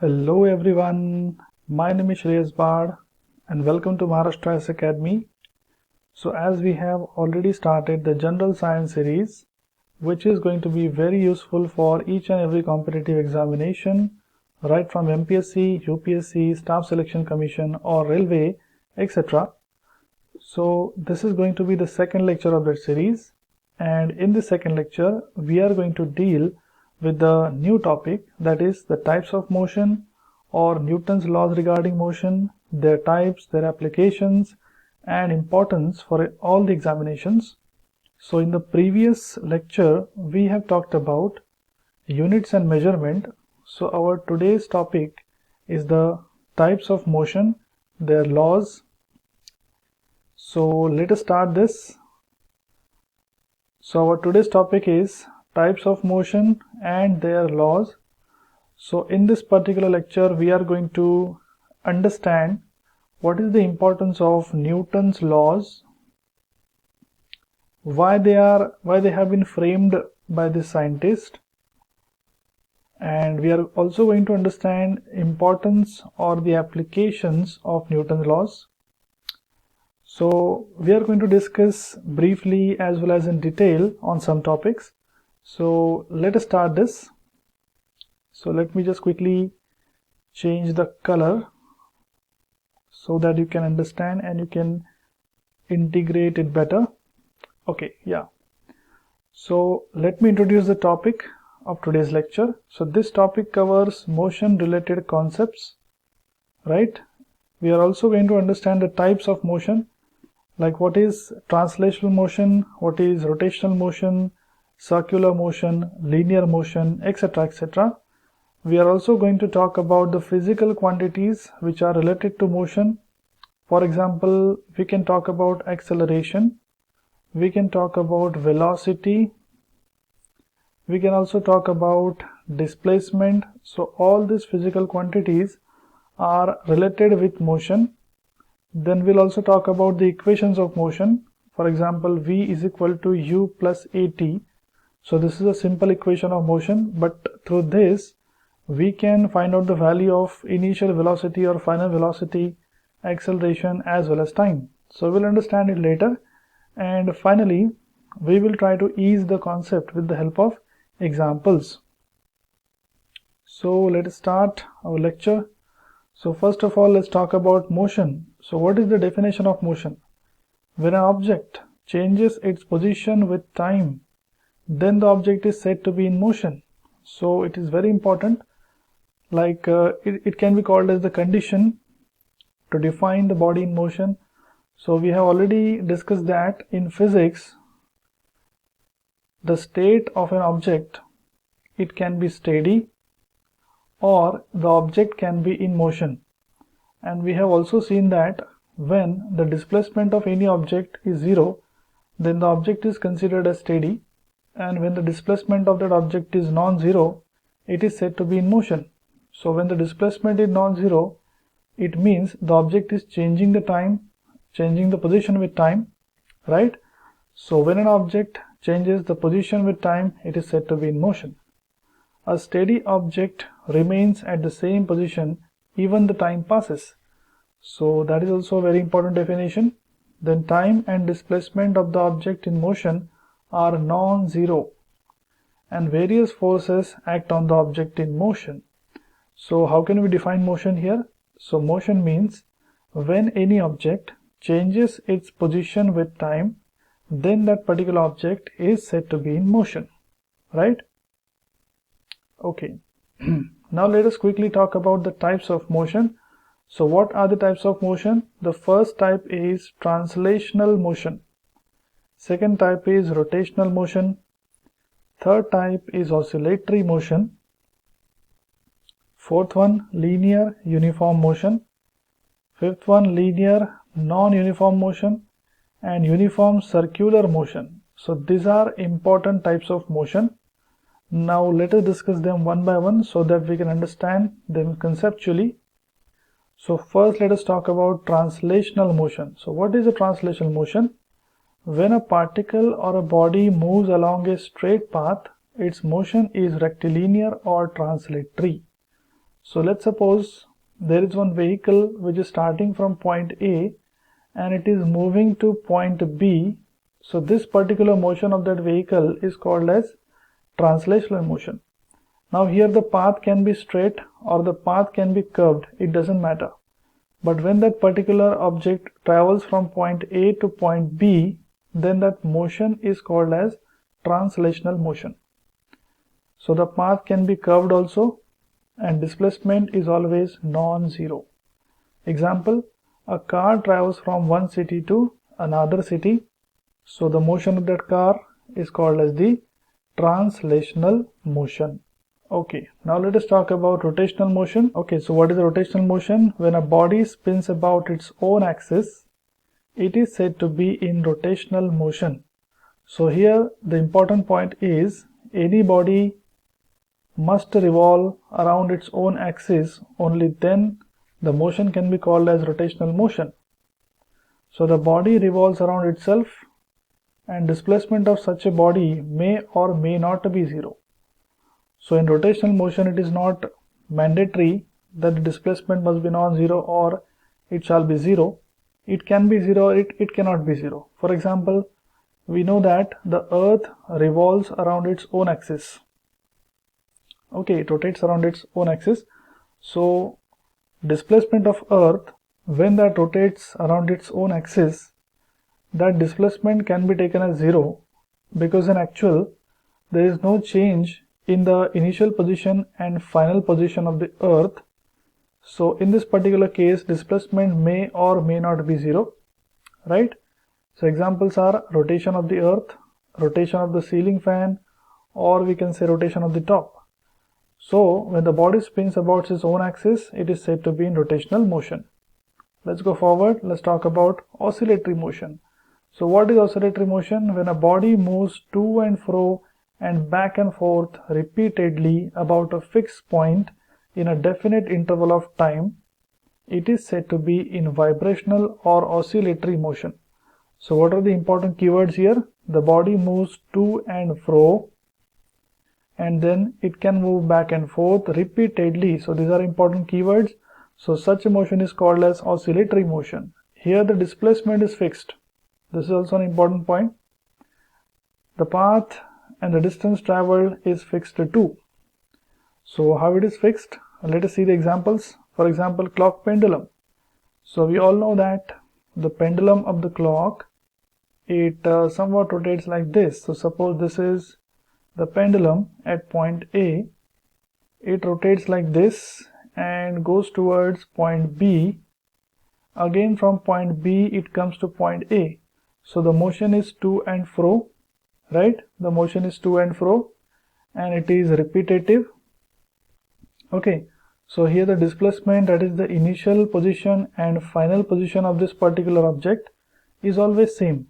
Hello everyone, my name is Shreyas Bard and welcome to Maharashtra S Academy. So as we have already started the General Science series, which is going to be very useful for each and every competitive examination, right from MPSC, UPSC, Staff Selection Commission or Railway, etc. So this is going to be the second lecture of that series, and in the second lecture we are going to deal with the new topic, that is the types of motion or Newton's laws regarding motion, their types, their applications and importance for all the examinations. So in the previous lecture we have talked about units and measurement. So our today's topic is the types of motion, their laws. So let us start this. So our today's topic is types of motion and their laws. So in this particular lecture we are going to understand what is the importance of Newton's laws, why they have been framed by this scientist, and we are also going to understand importance or the applications of Newton's laws. So we are going to discuss briefly as well as in detail on some topics. So let us start this. So let me just quickly change the color so that you can understand and you can integrate it better. Okay, yeah. So let me introduce the topic of today's lecture. So this topic covers motion related concepts, right? We are also going to understand the types of motion, like what is translational motion, what is rotational motion, circular motion, linear motion, etc., etc. We are also going to talk about the physical quantities which are related to motion. For example, we can talk about acceleration, we can talk about velocity, we can also talk about displacement. So all these physical quantities are related with motion. Then we'll also talk about the equations of motion. For example, V is equal to U plus AT. So this is a simple equation of motion, but through this we can find out the value of initial velocity or final velocity, acceleration as well as time. So we'll understand it later, and finally we will try to ease the concept with the help of examples. So let us start our lecture. So first of all, let's talk about motion. So what is the definition of motion? When an object changes its position with time, then the object is said to be in motion. So it is very important, like it can be called as the condition to define the body in motion. So we have already discussed that in physics, the state of an object, it can be steady or the object can be in motion. And we have also seen that when the displacement of any object is zero, then the object is considered as steady, and when the displacement of that object is non-zero, it is said to be in motion. So when the displacement is non-zero, it means the object is changing the position with time, right? So when an object changes the position with time, it is said to be in motion. A steady object remains at the same position even the time passes. So that is also a very important definition. Then time and displacement of the object in motion are non-zero, and various forces act on the object in motion. So how can we define motion here? So motion means when any object changes its position with time, then that particular object is said to be in motion, right? Okay. Now let us quickly talk about the types of motion. So what are the types of motion? The first type is translational motion. Second type is rotational motion. Third type is oscillatory motion. Fourth one, linear uniform motion. Fifth one, linear non-uniform motion, and uniform circular motion. So these are important types of motion. Now let us discuss them one by one so that we can understand them conceptually. So first let us talk about translational motion. So what is a translational motion? When a particle or a body moves along a straight path, its motion is rectilinear or translatory. So let's suppose there is one vehicle which is starting from point A and it is moving to point B. So this particular motion of that vehicle is called as translational motion. Now here the path can be straight or the path can be curved, it doesn't matter. But when that particular object travels from point A to point B, then that motion is called as translational motion. So the path can be curved also, and displacement is always non-zero. Example, a car travels from one city to another city. So the motion of that car is called as the translational motion. Okay, now let us talk about rotational motion. Okay, so what is rotational motion? When a body spins about its own axis, it is said to be in rotational motion. So here the important point is any body must revolve around its own axis, only then the motion can be called as rotational motion. So the body revolves around itself and displacement of such a body may or may not be zero. So in rotational motion it is not mandatory that the displacement must be non-zero or it shall be zero. It can be zero, it cannot be zero. For example, we know that the earth revolves around its own axis. Okay, it rotates around its own axis. So displacement of earth, when that rotates around its own axis, that displacement can be taken as zero, because in actual there is no change in the initial position and final position of the earth. So in this particular case, displacement may or may not be zero, right? So examples are rotation of the earth, rotation of the ceiling fan, or we can say rotation of the top. So when the body spins about its own axis, it is said to be in rotational motion. Let's go forward. Let's talk about oscillatory motion. So what is oscillatory motion? When a body moves to and fro and back and forth repeatedly about a fixed point in a definite interval of time, it is said to be in vibrational or oscillatory motion. So what are the important keywords here? The body moves to and fro, and then it can move back and forth repeatedly. So these are important keywords. So such a motion is called as oscillatory motion. Here the displacement is fixed. This is also an important point. The path and the distance traveled is fixed too. So how it is fixed? Let us see the examples. For example, clock pendulum. So we all know that the pendulum of the clock, it somewhat rotates like this. So suppose this is the pendulum at point A. It rotates like this and goes towards point B. Again from point B it comes to point A. So the motion is to and fro, right? The motion is to and fro and it is repetitive. Okay, so here the displacement, that is the initial position and final position of this particular object, is always same.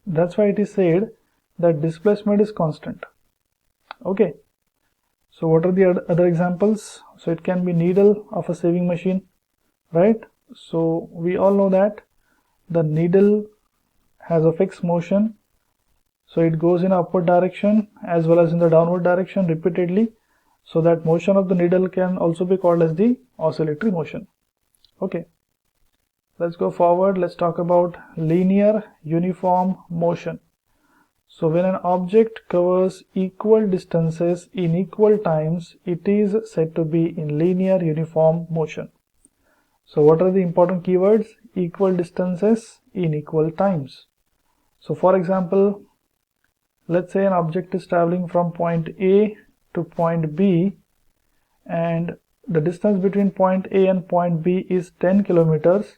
That's why it is said that displacement is constant. Okay, so what are the other examples? So it can be needle of a sewing machine, right? So we all know that the needle has a fixed motion, so it goes in upward direction as well as in the downward direction repeatedly. So that motion of the needle can also be called as the oscillatory motion. Okay, let's go forward. Let's talk about linear uniform motion. So when an object covers equal distances in equal times, it is said to be in linear uniform motion. So what are the important keywords? Equal distances in equal times. So for example, let's say an object is traveling from point A to point B, and the distance between point A and point B is 10 kilometers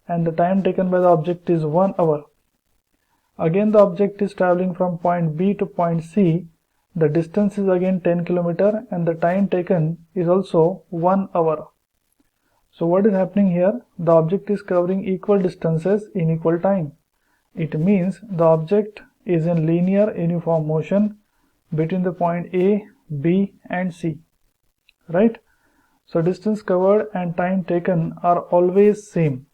and the time taken by the object is 1 hour. Again the object is traveling from point B to point C. The distance is again 10 kilometers and the time taken is also 1 hour. So what is happening here? The object is covering equal distances in equal time. It means the object is in linear uniform motion between the point A, B and C, right? So distance covered and time taken are always same.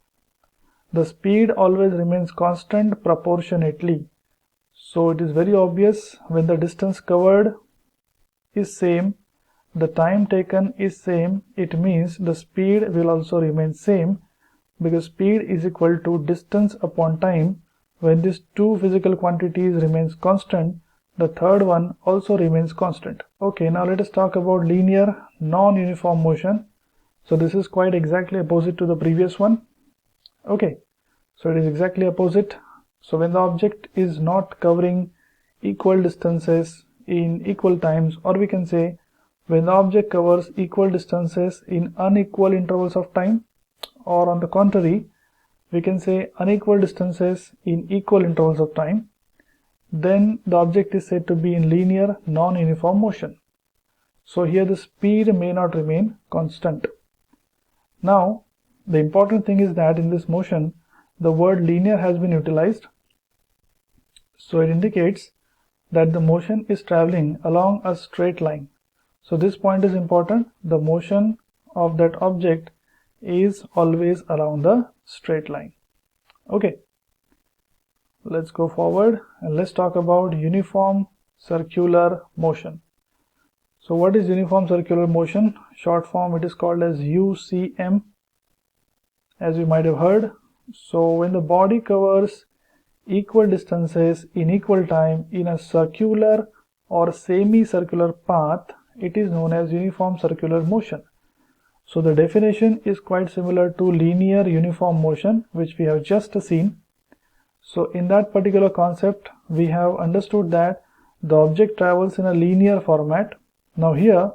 The speed always remains constant proportionately. So it is very obvious when the distance covered is same, the time taken is same, it means the speed will also remain same, because speed is equal to distance upon time. When these two physical quantities remains constant, the third one also remains constant. Okay, now let us talk about linear non-uniform motion. So this is quite exactly opposite to the previous one. Okay, so it is exactly opposite. So when the object is not covering equal distances in equal times, or we can say when the object covers equal distances in unequal intervals of time, or on the contrary, we can say unequal distances in equal intervals of time, then the object is said to be in linear non-uniform motion. So here the speed may not remain constant. Now, the important thing is that in this motion, the word linear has been utilized. So it indicates that the motion is traveling along a straight line. So this point is important. The motion of that object is always along the straight line. Okay, let's go forward and let's talk about uniform circular motion. So what is uniform circular motion? Short form, it is called as UCM, as you might have heard. So when the body covers equal distances in equal time in a circular or semicircular path, it is known as uniform circular motion. So the definition is quite similar to linear uniform motion, which we have just seen. So in that particular concept, we have understood that the object travels in a linear format. Now here,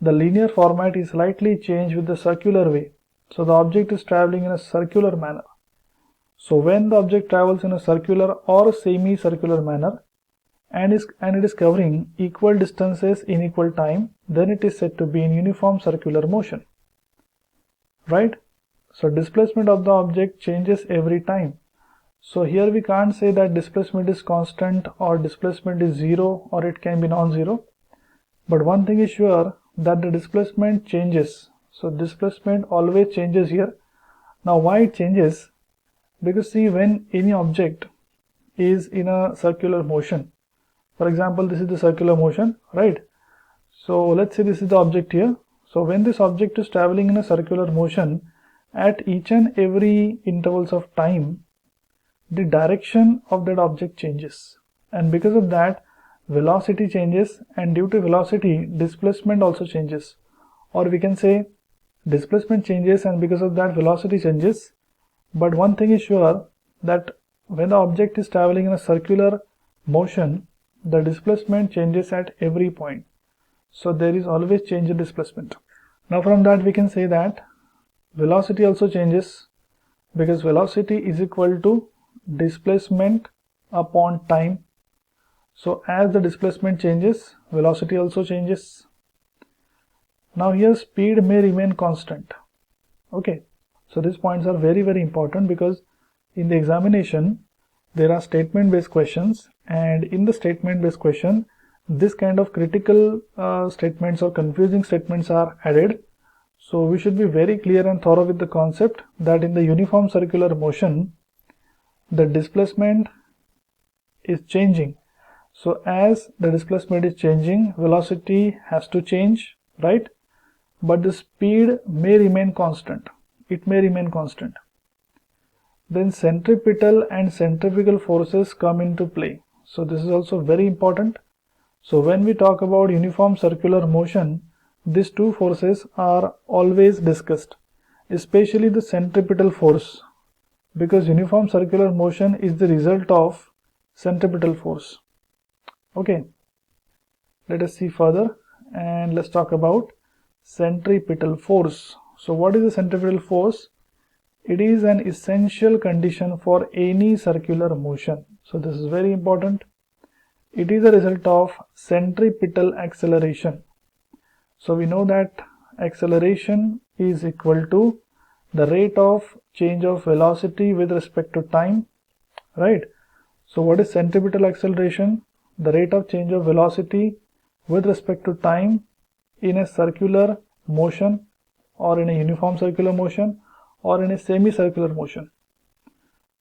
the linear format is slightly changed with the circular way. So the object is traveling in a circular manner. So when the object travels in a circular or semicircular manner and it is covering equal distances in equal time, then it is said to be in uniform circular motion. Right? So displacement of the object changes every time. So here we can't say that displacement is constant or displacement is zero or it can be non-zero. But one thing is sure, that the displacement changes. So displacement always changes here. Now why it changes? Because see, when any object is in a circular motion, for example, this is the circular motion, right? So let's say this is the object here. So when this object is traveling in a circular motion, at each and every intervals of time, the direction of that object changes. And because of that, velocity changes, and due to velocity, displacement also changes. Or we can say displacement changes and because of that velocity changes. But one thing is sure, that when the object is traveling in a circular motion, the displacement changes at every point. So there is always change in displacement. Now from that we can say that velocity also changes, because velocity is equal to displacement upon time. So as the displacement changes, velocity also changes. Now here speed may remain constant. Okay, so these points are very important, because in the examination there are statement based questions, and in the statement based question this kind of critical statements or confusing statements are added. So we should be very clear and thorough with the concept that in the uniform circular motion, the displacement is changing. So as the displacement is changing, velocity has to change, right? But the speed may remain constant. It may remain constant. Then centripetal and centrifugal forces come into play. So this is also very important. So when we talk about uniform circular motion, these two forces are always discussed, especially the centripetal force, because uniform circular motion is the result of centripetal force. Okay, let us see further and let's talk about centripetal force. So what is the centripetal force? It is an essential condition for any circular motion. So this is very important. It is a result of centripetal acceleration. So we know that acceleration is equal to the rate of change of velocity with respect to time, right? So what is centripetal acceleration? The rate of change of velocity with respect to time in a circular motion, or in a uniform circular motion, or in a semicircular motion.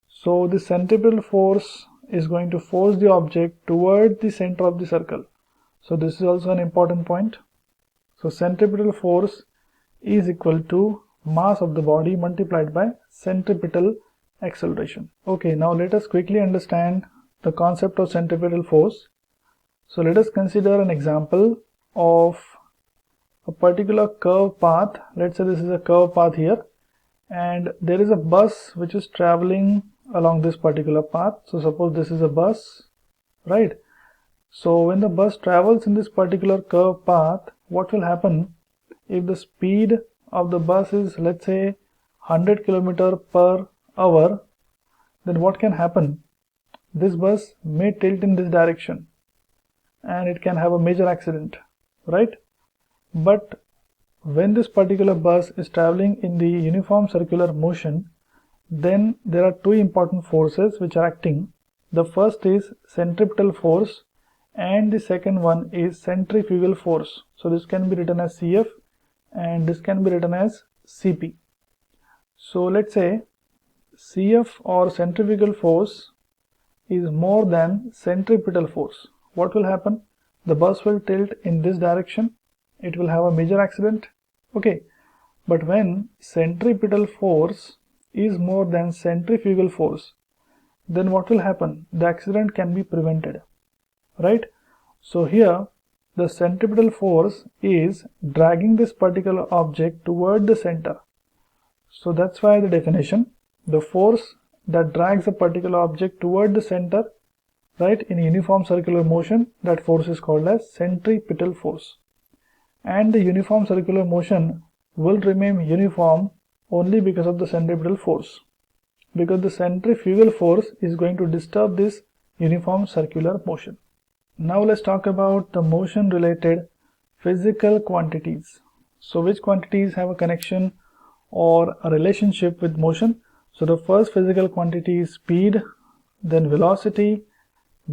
So the centripetal force is going to force the object toward the center of the circle. So this is also an important point. So centripetal force is equal to mass of the body multiplied by centripetal acceleration. Okay, now let us quickly understand the concept of centripetal force. So let us consider an example of a particular curved path. Let's say this is a curved path here, and there is a bus which is traveling along this particular path. So suppose this is a bus, right? So when the bus travels in this particular curved path, what will happen if the speed of the bus is, let's say, 100 km/h, then what can happen? This bus may tilt in this direction and it can have a major accident, right? But when this particular bus is traveling in the uniform circular motion, then there are two important forces which are acting. The first is centripetal force and the second one is centrifugal force. So this can be written as CF and this can be written as CP. So let's say CF or centrifugal force is more than centripetal force. What will happen? The bus will tilt in this direction. It will have a major accident. Okay, but when centripetal force is more than centrifugal force, then what will happen? The accident can be prevented, right? So here the centripetal force is dragging this particular object toward the center. So that's why the definition, the force that drags a particular object toward the center, right, in uniform circular motion, that force is called as centripetal force. And the uniform circular motion will remain uniform only because of the centripetal force, because the centrifugal force is going to disturb this uniform circular motion. Now let's talk about the motion related physical quantities. So which quantities have a connection or a relationship with motion? So the first physical quantity is speed, then velocity,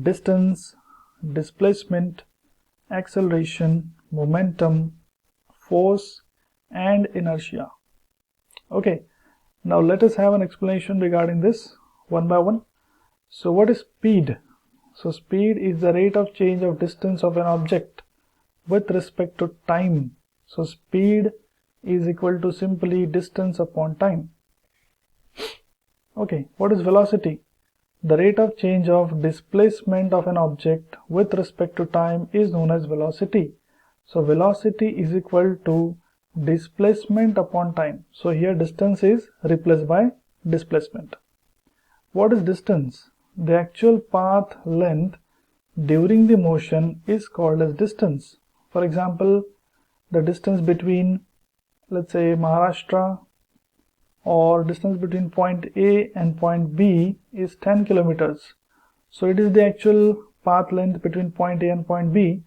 distance, displacement, acceleration, momentum, force, and inertia. Okay, now let us have an explanation regarding this one by one. So what is speed? So speed is the rate of change of distance of an object with respect to time. So speed is equal to simply distance upon time. Okay, what is velocity? The rate of change of displacement of an object with respect to time is known as velocity. So velocity is equal to displacement upon time. So here distance is replaced by displacement. What is distance? The actual path length during the motion is called as distance. For example, the distance between, let's say, Maharashtra, or distance between point A and point B is 10 kilometers. So it is the actual path length between point A and point B.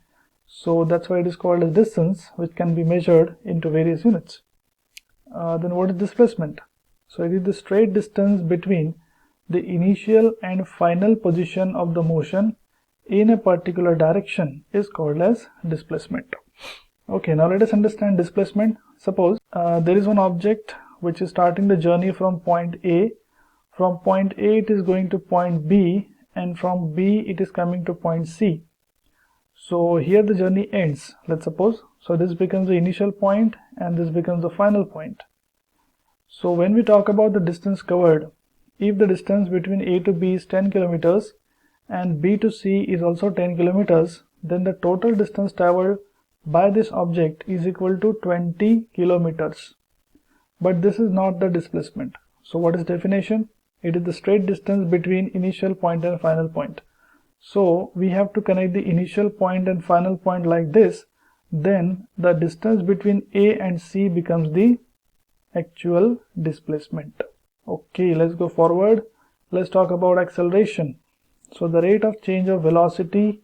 So that's why it is called as distance, which can be measured into various units. Then what is displacement? So it is the straight distance between the initial and final position of the motion in a particular direction is called as displacement. Okay, now let us understand displacement. Suppose there is one object which is starting the journey from point A. From point A it is going to point B, and from B it is coming to point C. So here the journey ends, let's suppose. So this becomes the initial point and this becomes the final point. So when we talk about the distance covered, if the distance between A to B is 10 kilometers and B to C is also 10 kilometers, then the total distance traveled by this object is equal to 20 kilometers. But this is not the displacement. So what is definition? It is the straight distance between initial point and final point. So we have to connect the initial point and final point like this. Then the distance between A and C becomes the actual displacement. Okay, let's go forward. Let's talk about acceleration. So the rate of change of velocity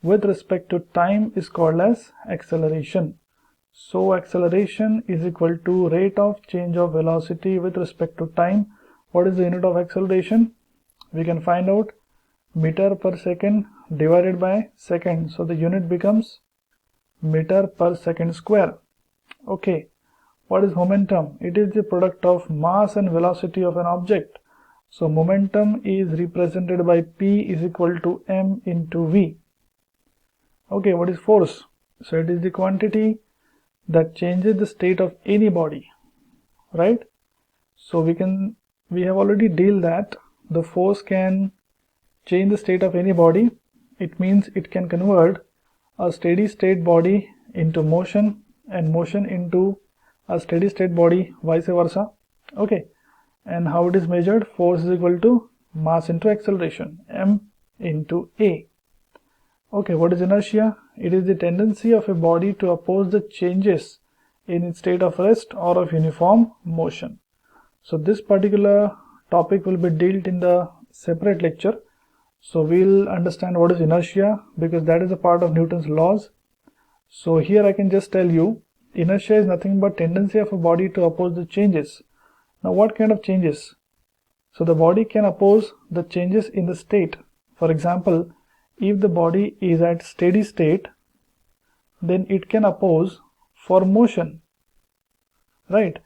with respect to time is called as acceleration. So acceleration is equal to rate of change of velocity with respect to time. What is the unit of acceleration? We can find out meter per second divided by second. So the unit becomes meter per second square. Okay, what is momentum? It is the product of mass and velocity of an object. So momentum is represented by P is equal to M into V. Okay, what is force? So it is the quantity that changes the state of any body, right? So we have already dealt that the force can change the state of any body. It means it can convert a steady state body into motion and motion into a steady state body, vice versa. Okay, and how it is measured? Force is equal to mass into acceleration, m into a. Okay, what is inertia? It is the tendency of a body to oppose the changes in its state of rest or of uniform motion. So this particular topic will be dealt in the separate lecture. So we'll understand what is inertia, because that is a part of Newton's laws. So here I can just tell you, inertia is nothing but tendency of a body to oppose the changes. Now what kind of changes? So the body can oppose the changes in the state. For example, if the body is at steady state, then it can oppose for motion, right?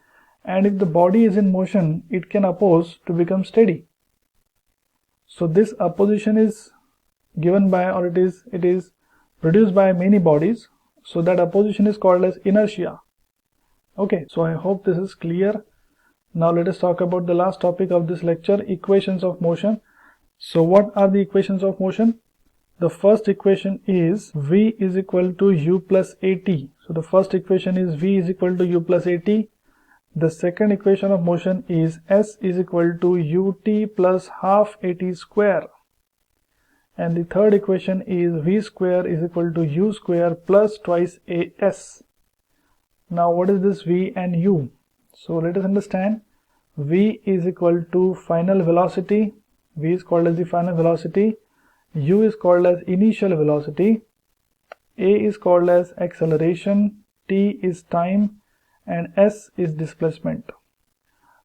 And if the body is in motion, it can oppose to become steady. So this opposition is given by, or it is produced by many bodies. So that opposition is called as inertia. Okay, so I hope this is clear. Now let us talk about the last topic of this lecture, equations of motion. So what are the equations of motion? The first equation is v is equal to u plus at. So the first equation is v is equal to u plus at. The second equation of motion is s is equal to ut plus half at square. And the third equation is v square is equal to u square plus twice as. Now what is this v and u? So let us understand. V is equal to final velocity. V is called as the final velocity. U is called as initial velocity. A is called as acceleration. T is time. And s is displacement.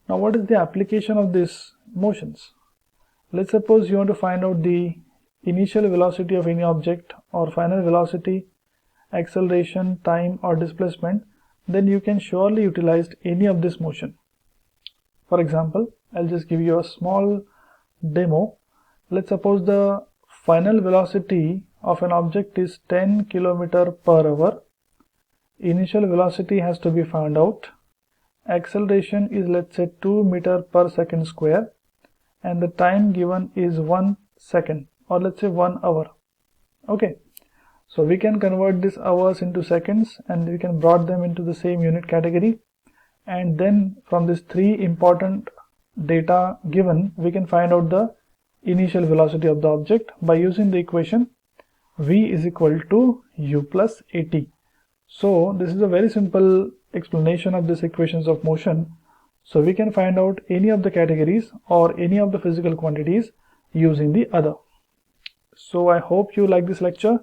Now what is the application of these motions? Let's suppose you want to find out the initial velocity of any object, or final velocity, acceleration, time, or displacement. Then you can surely utilize any of this motion. For example, I'll just give you a small demo. Let's suppose the final velocity of an object is 10 km per hour. Initial velocity has to be found out. Acceleration is, let's say, 2 meters per second square, and the time given is 1 second, or let's say 1 hour. Okay, so we can convert these hours into seconds, and we can brought them into the same unit category. And then from these three important data given, we can find out the initial velocity of the object by using the equation v is equal to u plus at. So this is a very simple explanation of these equations of motion. So we can find out any of the categories or any of the physical quantities using the other. So I hope you like this lecture.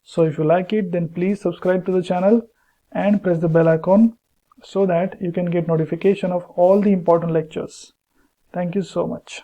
So if you like it, then please subscribe to the channel and press the bell icon so that you can get notification of all the important lectures. Thank you so much.